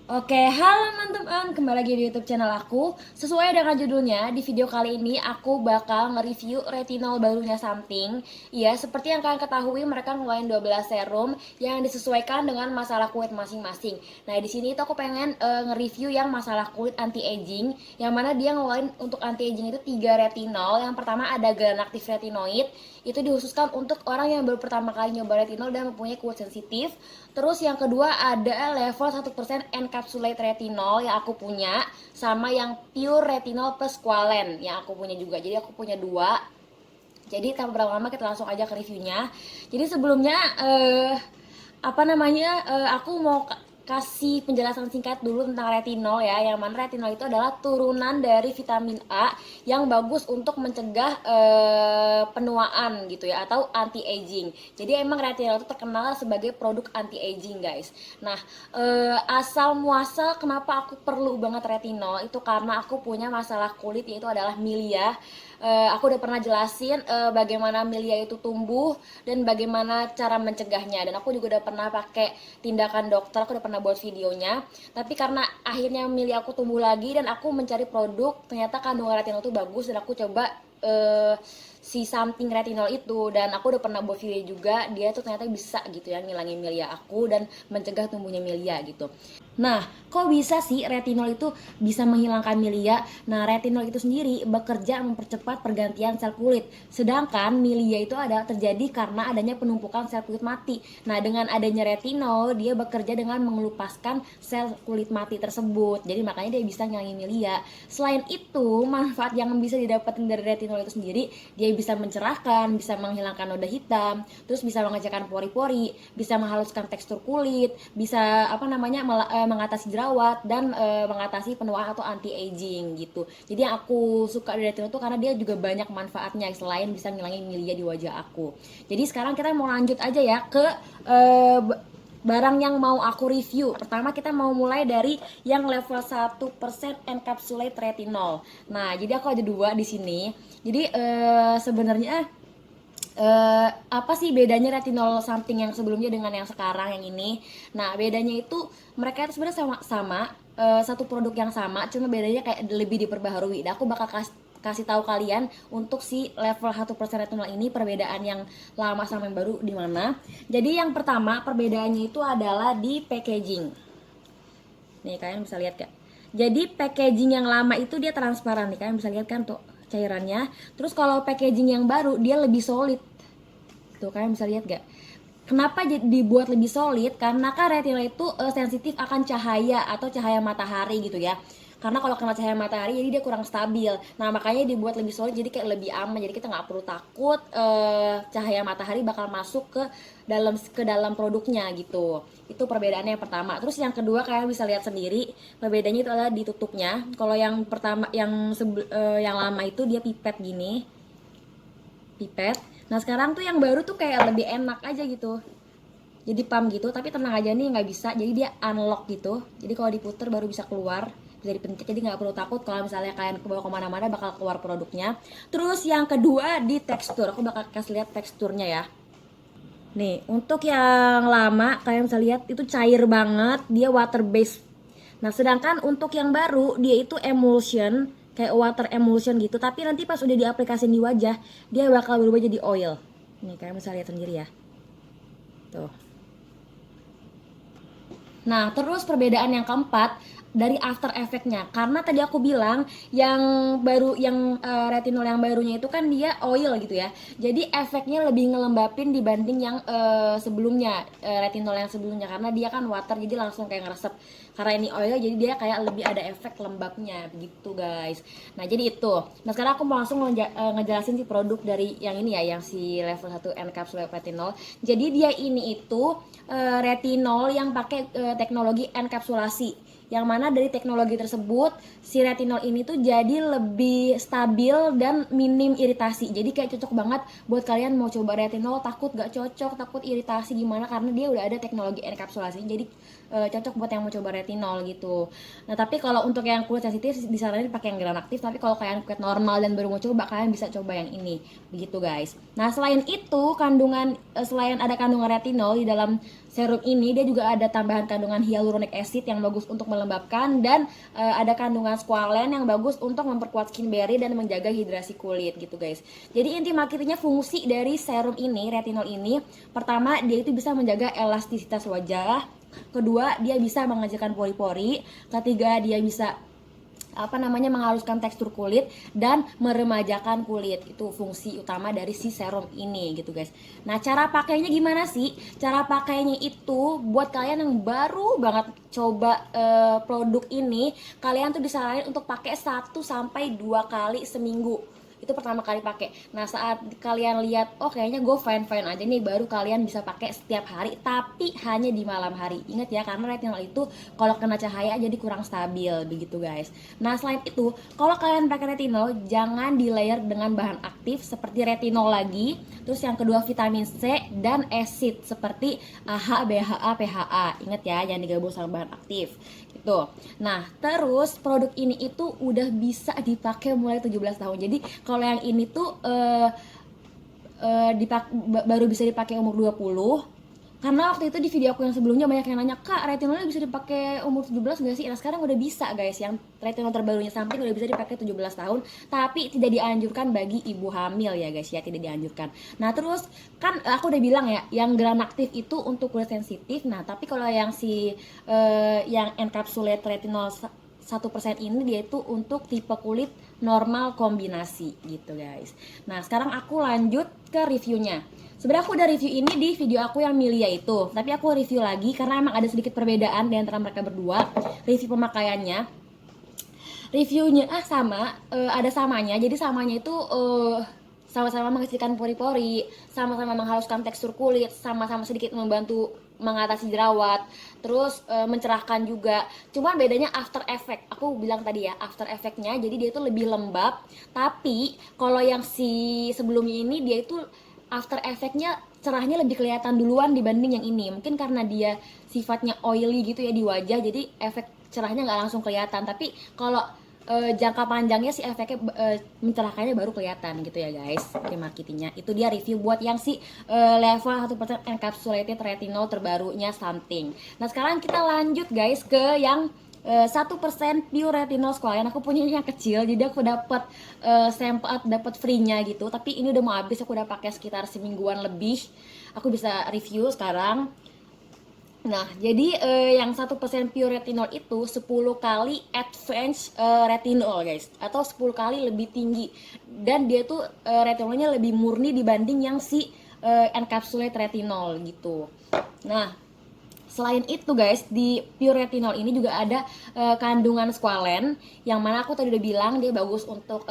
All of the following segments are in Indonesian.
Oke, halo teman-teman, kembali lagi di YouTube channel aku. Sesuai dengan judulnya, di video kali ini aku bakal nge-review retinol barunya Something. Ya, seperti yang kalian ketahui, mereka ngeluarin 12 serum yang disesuaikan dengan masalah kulit masing-masing. Nah, di sini itu aku pengen nge-review yang masalah kulit anti-aging, yang mana dia ngeluarin untuk anti-aging itu 3 retinol. Yang pertama ada Galanactiv Retinoid, itu dikhususkan untuk orang yang baru pertama kali nyoba retinol dan mempunyai kulit sensitif. Terus yang kedua ada level 1% encapsulate retinol yang aku punya, sama yang pure retinol plus squalane yang aku punya juga. Jadi aku punya dua. Jadi tanpa berapa lama kita langsung aja ke reviewnya. Jadi sebelumnya aku mau kasih penjelasan singkat dulu tentang retinol ya. Yang mana retinol itu adalah turunan dari vitamin A yang bagus untuk mencegah penuaan gitu ya, atau anti aging. Jadi emang retinol itu terkenal sebagai produk anti aging guys. Nah, asal muasal kenapa aku perlu banget retinol itu karena aku punya masalah kulit, yaitu adalah milia. Aku udah pernah jelasin bagaimana milia itu tumbuh dan bagaimana cara mencegahnya, dan aku juga udah pernah pakai tindakan dokter, aku udah pernah buat videonya. Tapi karena akhirnya milia aku tumbuh lagi dan aku mencari produk, ternyata kandungan retinol itu bagus, dan aku coba si Something retinol itu, dan aku udah pernah buat video juga, dia tuh ternyata bisa gitu ya ngilangin milia aku dan mencegah tumbuhnya milia gitu. Nah, kok bisa sih retinol itu bisa menghilangkan milia? Nah, retinol itu sendiri bekerja mempercepat pergantian sel kulit. Sedangkan milia itu ada terjadi karena adanya penumpukan sel kulit mati. Nah, dengan adanya retinol, dia bekerja dengan mengelupaskan sel kulit mati tersebut. Jadi makanya dia bisa ngilangin milia. Selain itu, manfaat yang bisa didapatin dari retinol itu sendiri, dia bisa mencerahkan, bisa menghilangkan noda hitam, terus bisa mengecilkan pori-pori, bisa menghaluskan tekstur kulit, bisa mengatasi jerawat, dan mengatasi penuaan atau anti aging gitu. Jadi yang aku suka dari retinol itu karena dia juga banyak manfaatnya selain bisa ngilangin milia di wajah aku. Jadi sekarang kita mau lanjut aja ya ke uh, barang yang mau aku review. Pertama kita mau mulai dari yang level 1% encapsulate retinol. Nah, jadi aku ada dua di sini. Jadi sebenarnya apa sih bedanya retinol Something yang sebelumnya dengan yang sekarang yang ini? Nah, bedanya itu mereka itu sebenarnya sama-sama satu produk yang sama, cuma bedanya kayak lebih diperbaharui. Dan aku bakal kasih tahu kalian untuk si level 1% retinol ini perbedaan yang lama sama yang baru di mana. Jadi yang pertama perbedaannya itu adalah di packaging. Nih kalian bisa lihat gak? Jadi packaging yang lama itu dia transparan nih, kalian bisa lihat kan tuh cairannya. Terus kalau packaging yang baru dia lebih solid. Tuh kalian bisa lihat gak? Kenapa dibuat lebih solid? Karena kan retinol itu sensitif akan cahaya atau cahaya matahari gitu ya. Karena kalau kena cahaya matahari jadi dia kurang stabil. Nah, makanya dibuat lebih solid, jadi kayak lebih aman. Jadi kita nggak perlu takut cahaya matahari bakal masuk ke dalam produknya gitu. Itu perbedaannya yang pertama. Terus yang kedua kalian bisa lihat sendiri, perbedaannya itu adalah di tutupnya. Kalau yang pertama yang lama itu dia pipet gini, pipet. Nah, sekarang tuh yang baru tuh kayak lebih enak aja gitu, jadi pump gitu. Tapi tenang aja nih, nggak bisa, jadi dia unlock gitu. Jadi kalau diputer baru bisa keluar, bisa dipencet. Jadi nggak perlu takut kalau misalnya kalian kebawa kemana-mana bakal keluar produknya. Terus yang kedua di tekstur, aku bakal kasih lihat teksturnya ya. Nih, untuk yang lama kalian bisa lihat itu cair banget, dia water based. Nah, sedangkan untuk yang baru dia itu emulsion, kayak water emulsion gitu, tapi nanti pas udah diaplikasiin di wajah, dia bakal berubah jadi oil. Nih, kalian bisa lihat sendiri ya. Tuh. Nah, terus perbedaan yang keempat dari after effect-nya. Karena tadi aku bilang yang baru, yang retinol yang barunya itu kan dia oil gitu ya. Jadi efeknya lebih ngelembapin dibanding yang sebelumnya, retinol yang sebelumnya, karena dia kan water jadi langsung kayak ngeresep. Karena ini oil jadi dia kayak lebih ada efek lembabnya begitu guys. Nah, jadi itu. Nah, sekarang aku mau langsung ngejelasin si produk dari yang ini ya, yang si level 1 encapsulated retinol. Jadi dia ini itu retinol yang pakai teknologi enkapsulasi, yang mana dari teknologi tersebut si retinol ini tuh jadi lebih stabil dan minim iritasi. Jadi kayak cocok banget buat kalian mau coba retinol takut gak cocok, takut iritasi gimana, karena dia udah ada teknologi enkapsulasi. Jadi cocok buat yang mau coba retinol gitu. Nah, tapi kalau untuk yang kulit sensitif disaranin pakai yang Galanactiv, tapi kalau kalian kulit normal dan baru mau coba, kalian bisa coba yang ini. Begitu guys. Nah, selain itu selain ada kandungan retinol di dalam serum ini, dia juga ada tambahan kandungan hyaluronic acid yang bagus untuk melembabkan, dan ada kandungan squalene yang bagus untuk memperkuat skin barrier dan menjaga hidrasi kulit gitu guys. Jadi inti marketingnya, fungsi dari serum ini, retinol ini, pertama dia itu bisa menjaga elastisitas wajah, kedua dia bisa mengecilkan pori-pori, ketiga dia bisa menghaluskan tekstur kulit dan meremajakan kulit. Itu fungsi utama dari si serum ini gitu guys. Nah, cara pakainya gimana sih? Cara pakainya itu buat kalian yang baru banget coba produk ini, kalian tuh disaranin untuk pakai 1 sampai 2 kali seminggu. Itu pertama kali pakai. Nah, saat kalian lihat, oh kayaknya gue fine aja nih, baru kalian bisa pakai setiap hari, tapi hanya di malam hari. Ingat ya, karena retinol itu kalau kena cahaya jadi kurang stabil begitu guys. Nah, selain itu, kalau kalian pakai retinol, jangan di layer dengan bahan aktif seperti retinol lagi. Terus yang kedua vitamin C dan acid seperti AHA, BHA, PHA. Ingat ya, jangan digabung sama bahan aktif. Gitu. Nah, terus produk ini itu udah bisa dipakai mulai 17 tahun. Jadi kalau yang ini tuh baru bisa dipakai umur 20. Karena waktu itu di video aku yang sebelumnya banyak yang nanya, "Kak, retinolnya bisa dipakai umur 17 gak sih?" Nah, sekarang udah bisa guys. Yang retinol terbarunya Something udah bisa dipakai 17 tahun, tapi tidak dianjurkan bagi ibu hamil ya guys ya, tidak dianjurkan. Nah, terus kan aku udah bilang ya, yang gram aktif itu untuk kulit sensitif. Nah, tapi kalau yang yang encapsulate retinol 1% ini dia itu untuk tipe kulit normal kombinasi gitu guys. Nah, sekarang aku lanjut ke reviewnya. Sebenarnya aku udah review ini di video aku yang Milia itu, tapi aku review lagi karena emang ada sedikit perbedaan di antara mereka berdua. Review pemakaiannya, reviewnya sama, ada samanya. Jadi samanya itu sama-sama mengecilkan pori-pori, sama-sama menghaluskan tekstur kulit, sama-sama sedikit membantu mengatasi jerawat, terus mencerahkan juga. Cuman bedanya after effect. Aku bilang tadi ya, after effectnya jadi dia itu lebih lembab. Tapi kalau yang si sebelumnya ini dia itu after effectnya cerahnya lebih kelihatan duluan dibanding yang ini. Mungkin karena dia sifatnya oily gitu ya di wajah, jadi efek cerahnya nggak langsung kelihatan. Tapi kalau jangka panjangnya si efeknya mencerahkannya baru kelihatan gitu ya guys. Oke, marketingnya itu dia review buat yang si level 1% encapsulated retinol terbarunya Something. Nah, sekarang kita lanjut guys ke yang 1% pure retinol squalane. Aku punya yang kecil, jadi aku dapat sampel, dapat free-nya gitu. Tapi ini udah mau habis, aku udah pakai sekitar semingguan lebih. Aku bisa review sekarang. Nah, jadi yang 1% pure retinol itu 10 kali advance retinol guys, atau 10 kali lebih tinggi. Dan dia tuh retinolnya lebih murni dibanding yang si encapsulate retinol gitu. Nah, selain itu guys, di pure retinol ini juga ada kandungan squalene, yang mana aku tadi udah bilang dia bagus untuk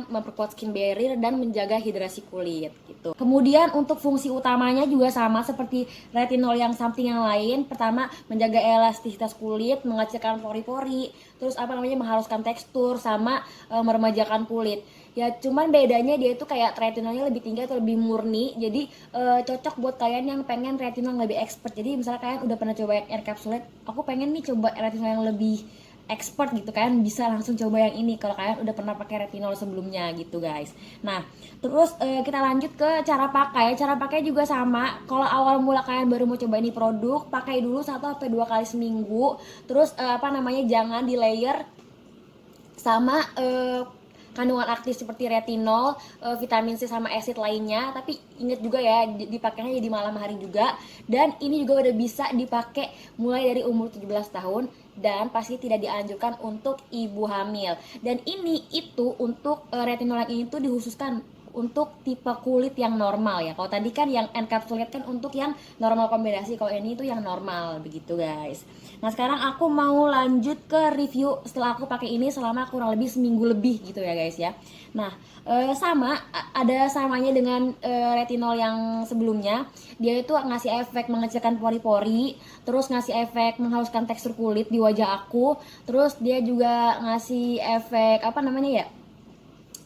memperkuat skin barrier dan menjaga hidrasi kulit gitu. Kemudian untuk fungsi utamanya juga sama seperti retinol yang Something yang lain. Pertama, menjaga elastisitas kulit, mengecilkan pori-pori, terus menghaluskan tekstur, sama meremajakan kulit. Ya cuman bedanya dia itu kayak retinolnya lebih tinggi atau lebih murni. Jadi cocok buat kalian yang pengen retinol lebih expert. Jadi misalnya kalian udah pernah coba yang encapsulate, aku pengen nih coba retinol yang lebih expert gitu, kalian bisa langsung coba yang ini kalau kalian udah pernah pakai retinol sebelumnya gitu guys. Nah, terus kita lanjut ke cara pakai. Cara pakai juga sama. Kalau awal mula kalian baru mau coba ini produk, pakai dulu 1-2 kali seminggu. Terus jangan di layer sama kandungan aktif seperti retinol, vitamin C sama acid lainnya. Tapi ingat juga ya, dipakainya di malam hari juga. Dan ini juga udah bisa dipakai mulai dari umur 17 tahun dan pasti tidak dianjurkan untuk ibu hamil. Dan ini itu untuk retinol yang ini tuh dikhususkan untuk tipe kulit yang normal ya. Kalau tadi kan yang encapsulate kan untuk yang normal kombinasi, kalau ini itu yang normal begitu guys. Nah, sekarang aku mau lanjut ke review setelah aku pakai ini selama kurang lebih seminggu lebih gitu ya guys ya. Nah, ada samanya dengan retinol yang sebelumnya. Dia itu ngasih efek mengecilkan pori-pori, terus ngasih efek menghaluskan tekstur kulit di wajah aku, terus dia juga ngasih efek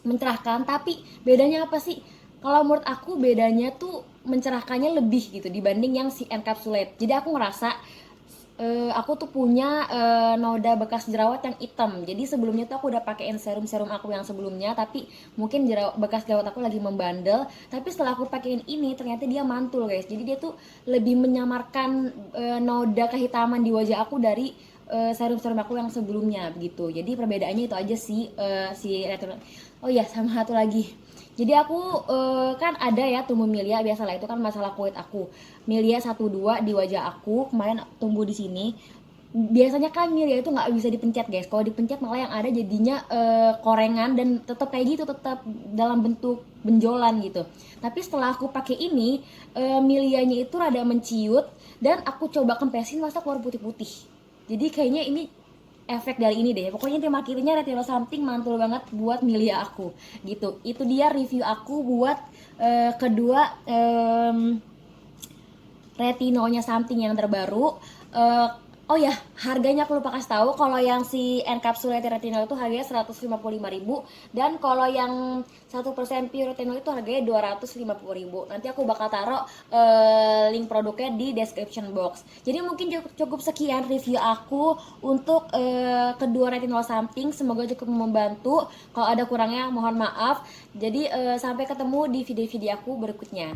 mencerahkan. Tapi bedanya apa sih? Kalau menurut aku bedanya tuh mencerahkannya lebih gitu dibanding yang si encapsulate. Jadi aku ngerasa aku tuh punya noda bekas jerawat yang hitam. Jadi sebelumnya tuh aku udah pakein serum aku yang sebelumnya, tapi mungkin bekas jerawat aku lagi membandel. Tapi setelah aku pakein ini ternyata dia mantul guys. Jadi dia tuh lebih menyamarkan noda kehitaman di wajah aku dari serum-serum aku yang sebelumnya begitu. Jadi perbedaannya itu aja sih, si retinol. Oh iya, sama satu lagi. Jadi aku kan ada ya tumbuh milia, biasalah itu kan masalah kulit aku. Milia 1-2 di wajah aku kemarin tumbuh di sini. Biasanya kan milia itu nggak bisa dipencet guys. Kalau dipencet malah yang ada jadinya korengan dan tetap kayak gitu, tetap dalam bentuk benjolan gitu. Tapi setelah aku pakai ini, milianya itu rada menciut dan aku coba kempesin masa keluar putih-putih. Jadi kayaknya ini efek dari ini deh. Pokoknya tema akhirnya retinol something mantul banget buat milia aku gitu. Itu dia review aku buat kedua retinolnya something yang terbaru. Eh, oh ya, harganya aku lupa kasih tahu. Kalau yang si encapsulated retinol itu harganya 155.000 dan kalau yang 1% pure retinol itu harganya 250.000. Nanti aku bakal taruh link produknya di description box. Jadi mungkin cukup sekian review aku untuk kedua retinol something. Semoga cukup membantu. Kalau ada kurangnya mohon maaf. Jadi sampai ketemu di video-video aku berikutnya.